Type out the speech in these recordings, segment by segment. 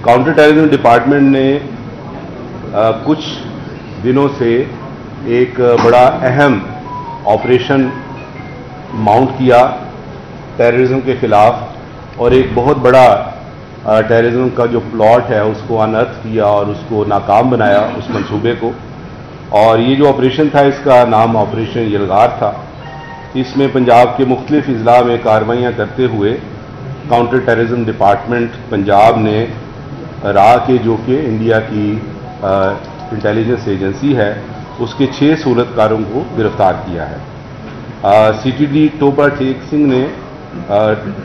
Counter terrorism department ने कुछ दिनों से एक बड़ा अहम ऑपरेशन माउंट किया टेररिज्म के खिलाफ और एक बहुत बड़ा टेररिज्म का जो प्लॉट है उसको अनर्थ किया और उसको नाकाम बनाया उस मंसूबे को। और ये जो ऑपरेशन था इसका नाम ऑपरेशन यलगार था। इसमें पंजाब के मुख्तलिफ अजला में कार्रवाइयाँ करते हुए काउंटर टेररिज्म डिपार्टमेंट पंजाब ने रा के जो कि इंडिया की इंटेलिजेंस एजेंसी है उसके 6 सूरतकारों को गिरफ्तार किया है। CTD टोबा टेक सिंह ने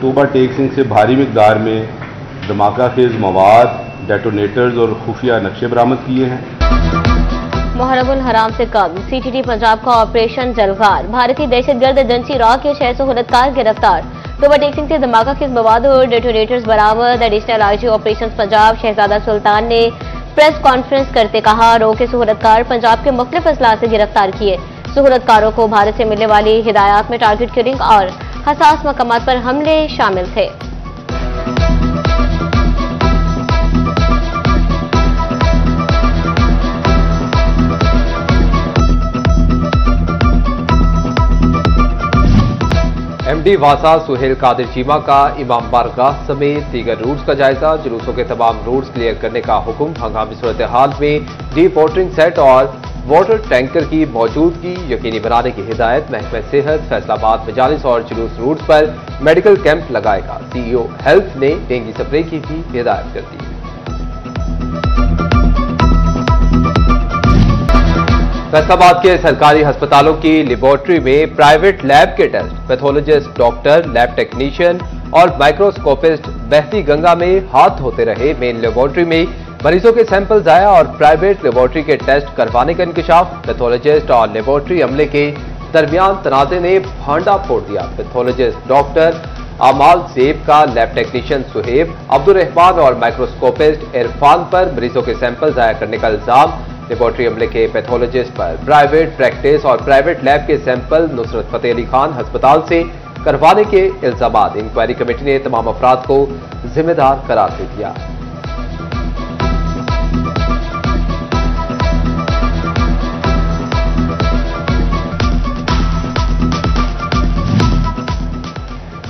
टोबा टेक सिंह से भारी मिकदार में धमाका खेज मवाद, डेटोनेटर्स और खुफिया नक्शे बरामद किए हैं। मुहर्रमुल हराम से कम CTD पंजाब का ऑपरेशन जलगार, भारतीय दहशतगर्द एजेंसी रॉ के 6 सूरतकार गिरफ्तार। टोबा टेक सिंह से धमाका खेज मवाद और डेटोनेटर्स बरामद। एडिशनल IG ऑपरेशन पंजाब शहजादा सुल्तान ने प्रेस कॉन्फ्रेंस करते कहा, रॉ के सूरतकार पंजाब के मुख्तलिफ अजला से गिरफ्तार किए। सूरतकारों को भारत से मिलने वाली हिदायत में टारगेट किलिंग और हसास मकामात पर हमले शामिल थे। MD वासा सुहेल कादिर चीमा का इमाम बारगाह समेत दीगर रूट्स का जायजा, जुलूसों के तमाम रूट्स क्लियर करने का हुक्म। हंगामी सूरत हाल में डीप वाटरिंग सेट और वाटर टैंकर की मौजूदगी यकीनी बनाने की हिदायत। महकमा सेहत फैसलाबाद मजालिस और जुलूस रूट्स पर मेडिकल कैंप लगाएगा। CEO हेल्थ ने डेंगू स्प्रे की भी हिदायत कर दी। फैसलाबाद के सरकारी अस्पतालों की लेबोरेटरी में प्राइवेट लैब के test, pathologist, doctor, lab technician और माइक्रोस्कोपिस्ट बहती गंगा में हाथ धोते रहे। मेन लेबोरेटरी में मरीजों के सैंपल्स आया और प्राइवेट लेबोरेटरी के टेस्ट करवाने का इंकशाफ। पैथोलॉजिस्ट और लेबोरेटरी अमले के दरमियान तनाज़े ने भांडा फोड़ दिया। पैथोलॉजिस्ट डॉक्टर आमाल जेब का लैब टेक्नीशियन सुहेब, अब्दुल रहमान और माइक्रोस्कोपिस्ट इरफान पर मरीजों के सैंपल्स जाया करने का इल्जाम। लेबोरेटरी अमले के पैथोलॉजिस्ट पर प्राइवेट प्रैक्टिस और प्राइवेट लैब के सैंपल नुसरत फतेह अली खान अस्पताल से करवाने के इल्जामात। इंक्वायरी कमेटी ने तमाम अफराद को जिम्मेदार करार दे दिया।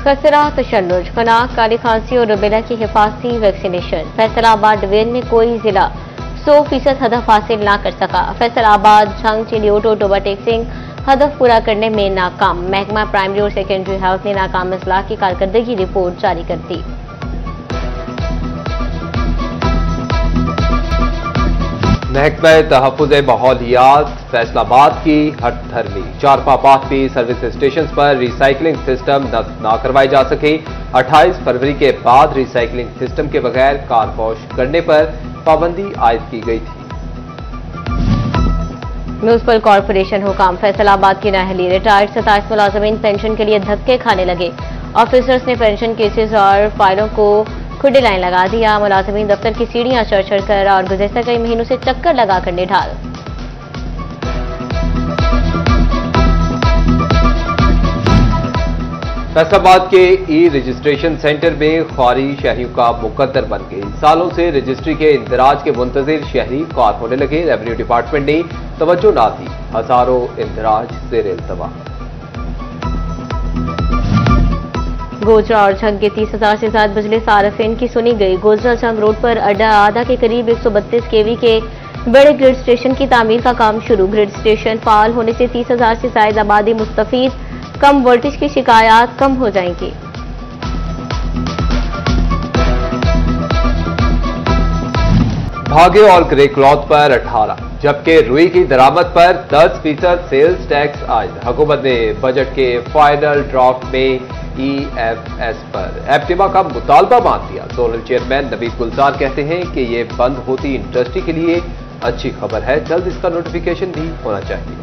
खसरा, तशल्लुज, खनाक, काली खांसी और रुबेला की हिफाजती वैक्सीनेशन। फैसलाबाद डिवीजन में कोई जिला 100% हदफ हासिल ना कर सका। फैसलाबाद, झंग, चिलियोटो, टोबा टेक सिंह हदफ पूरा करने में नाकाम। महकमा प्राइमरी और सेकेंडरी हेल्थ ने नाकाम अजला की कारकर्दगी रिपोर्ट जारी कर दी। महकमा तहफ़्फ़ुज़ माहौलियात फैसलाबाद की हटधर्मी, चारपापात भी सर्विस स्टेशन पर रिसाइकलिंग सिस्टम नस्ब ना करवाए जा सके। 28 फरवरी के बाद रिसाइकलिंग सिस्टम के बगैर कार वॉश करने पर पाबंदी आयद की गई थी। म्यूनिसिपल कॉरपोरेशन हुकाम, फैसलाबाद की नाहली, रिटायर्ड 27 मुलाजमीन पेंशन के लिए धक्के खाने लगे। ऑफिसर्स ने पेंशन केसेस और फाइलों को खुले लाइन लगा दिया। मुलाजमीन दफ्तर की सीढ़ियां चढ़ चढ़ कर और गुज़श्ता कई महीनों से चक्कर लगाकर निढाल। फैसलाबाद के रजिस्ट्रेशन सेंटर में ख्वारी शहरियों का मुकद्दर बन गई। सालों से रजिस्ट्री के इंदराज के मुंतजिर शहरी ख्वार होने लगे। रेवेन्यू डिपार्टमेंट ने तवज्जो ना दी, हजारों इंदराज ज़ेर इल्तवा। गोजरा और झंग के 30,000 से ज्यादा बिजली सार्फिन की सुनी गई। गोजरा झंग रोड पर अड्डा आधा के करीब 132 kV के बड़े ग्रिड स्टेशन की तामीर का काम शुरू। ग्रिड स्टेशन फाल होने से 30,000 से ज्यादा आबादी मुस्तफीद, कम वोल्टेज की शिकायत कम हो जाएंगी। भागे और ग्रे क्लॉथ पर 18, जबकि रुई की दरामद पर 10% सेल्स टैक्स आयद। हुकूमत ने बजट के फाइनल ड्राफ्ट में EFS पर एप्टिमा का मुतालबा मान दिया। जोनल चेयरमैन नबीद गुलजार कहते हैं कि ये बंद होती इंडस्ट्री के लिए अच्छी खबर है, जल्द इसका नोटिफिकेशन भी होना चाहिए।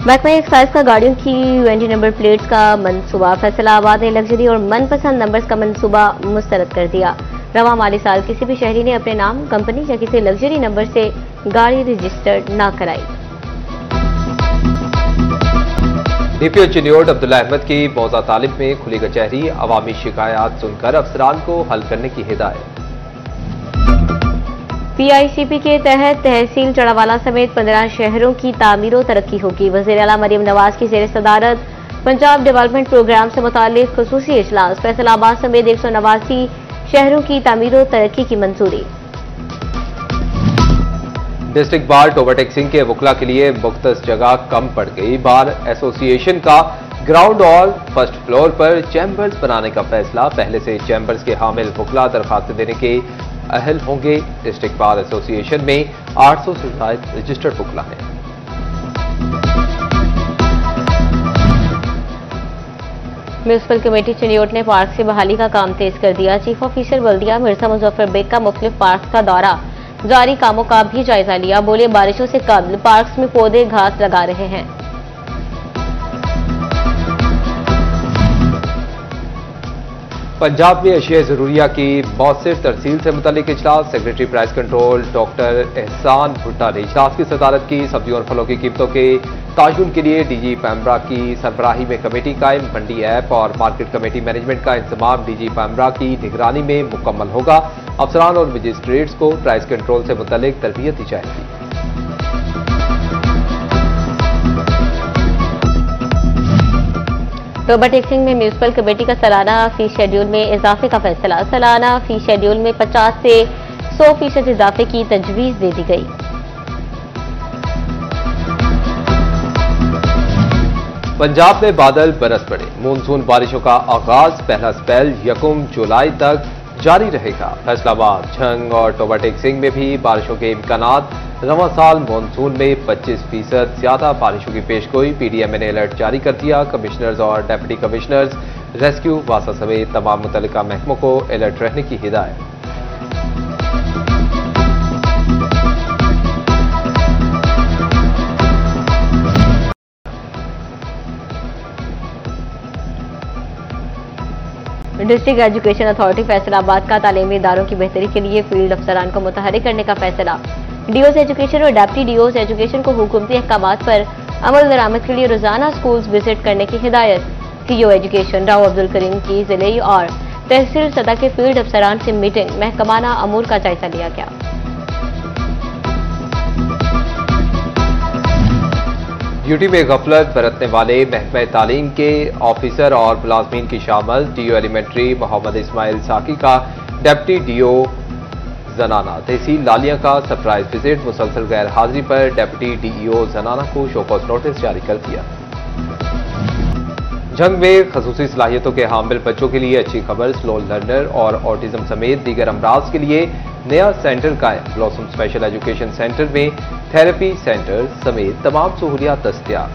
महकमा एक्साइज का गाड़ियों की UND नंबर प्लेट्स का मंसूबा, फैसलाबाद ने लग्जरी और मनपसंद नंबर्स का मंसूबा मुस्तरद कर दिया। रवा माली साल किसी भी शहरी ने अपने नाम, कंपनी या किसी लग्जरी नंबर से गाड़ी रजिस्टर्ड ना कराई। डीपीओ चिन्योट अब्दुल्ला अहमद की मौजा तालिब में खुली कचहरी, अवामी शिकायत सुनकर अफसरान को हल करने की हिदायत। पीआईसीपी के तहत तहसील चढ़ावाला समेत 15 शहरों की तामीर और तरक्की होगी। वज़ीर आला मरियम नवाज की ज़ेर सदारत पंजाब डेवलपमेंट प्रोग्राम से मुताल्लिक खुसूसी इजलास, फैसलाबाद समेत 189 शहरों की तामीर और तरक्की की मंजूरी। डिस्ट्रिक्ट बार ओवरटेक्सिंग के वकला के लिए मुख्तस जगह कम पड़ गई। बार एसोसिएशन का ग्राउंड और फर्स्ट फ्लोर पर चैम्बर्स बनाने का फैसला। पहले से चैम्बर्स के हामिल वकला दरखास्त देने के अहल होंगे। डिस्ट्रिक्ट बार एसोसिएशन में 800 से ज्यादा रजिस्टर्ड वकला हैं। म्यूनिसिपल कमेटी चिन्योट ने पार्क से बहाली का काम तेज कर दिया। चीफ ऑफिसर बल्दिया मिर्जा मुजफ्फर बेग का मुख्तलिफ पार्क का दौरा, जारी कामों का भी जायजा लिया। बोले बारिशों से कबल पार्क्स में पौधे घास लगा रहे हैं। पंजाब में अशिया जरूरिया की मौसर तरसील से मुतालिक इजलास, सेक्रेटरी प्राइस कंट्रोल डॉक्टर एहसान भुट्टा ने इजलास की सदारत की। सब्जियों और फलों की कीमतों के तायुन के लिए डीजी पैमरा की सरबराही में कमेटी कायम। मंडी ऐप और मार्केट कमेटी मैनेजमेंट का इंतजाम डीजी पैमरा की निगरानी में मुकम्मल होगा। अफसरान और मजिस्ट्रेट्स को प्राइस कंट्रोल से मुतालिक तरबियत दी जाएगी। ओवरटेक्सिंग में म्यूनिसिपल कमेटी का सालाना फीस शेड्यूल में इजाफे का फैसला। सालाना फीस शेड्यूल में 50 से 100% इजाफे की तजवीज दे दी गई। पंजाब में बादल बरस पड़े। मानसून बारिशों का आगाज, पहला स्पेल 1 जुलाई तक जारी रहेगा। फैसलाबाद, झंग और ओवरटेक्सिंग में भी बारिशों के इम्कानात। रवां साल मानसून में 25% ज्यादा बारिशों की पेशगोई। पीडीएमए ने अलर्ट जारी कर दिया। कमिश्नर्स और डेप्यूटी कमिश्नर्स, रेस्क्यू, वासा समेत तमाम मुतल्लिका महकमों को अलर्ट रहने की हिदायत। डिस्ट्रिक्ट एजुकेशन अथॉरिटी फैसलाबाद का तालीमी इदारों की बेहतरी के लिए फील्ड अफसरान को मुतहरिक करने का फैसला। डीओ एजुकेशन और डेप्टी डीओ एजुकेशन को हुकूमती अहकामात पर अमल दरामद के लिए रोजाना स्कूल्स विजिट करने की हिदायत। सीईओ एजुकेशन राव अब्दुल करीम की जिले और तहसील सतह के फील्ड अफसरान से मीटिंग, महकमाना अमूर का जायजा लिया गया। ड्यूटी में गफलत बरतने वाले महकमा तालीम के ऑफिसर और मुलाजमीन की शामिल। डीओ एलिमेंट्री मोहम्मद इस्माइल साकी का डेप्टी डीओ जनाना तहसील लालिया का सरप्राइज विजिट। मुसलसल गैर हाजिरी पर डेप्टी डीईओ जनाना को शोकॉज नोटिस जारी कर दिया। जंग में खसूसी सलाहियतों के हामिल बच्चों के लिए अच्छी खबर, स्लो लर्नर और ऑटिज्म समेत दीगर अमराज के लिए नया सेंटर कायम। ब्लॉसम स्पेशल एजुकेशन सेंटर में थेरेपी सेंटर समेत तमाम सहूलियात दस्तयाब।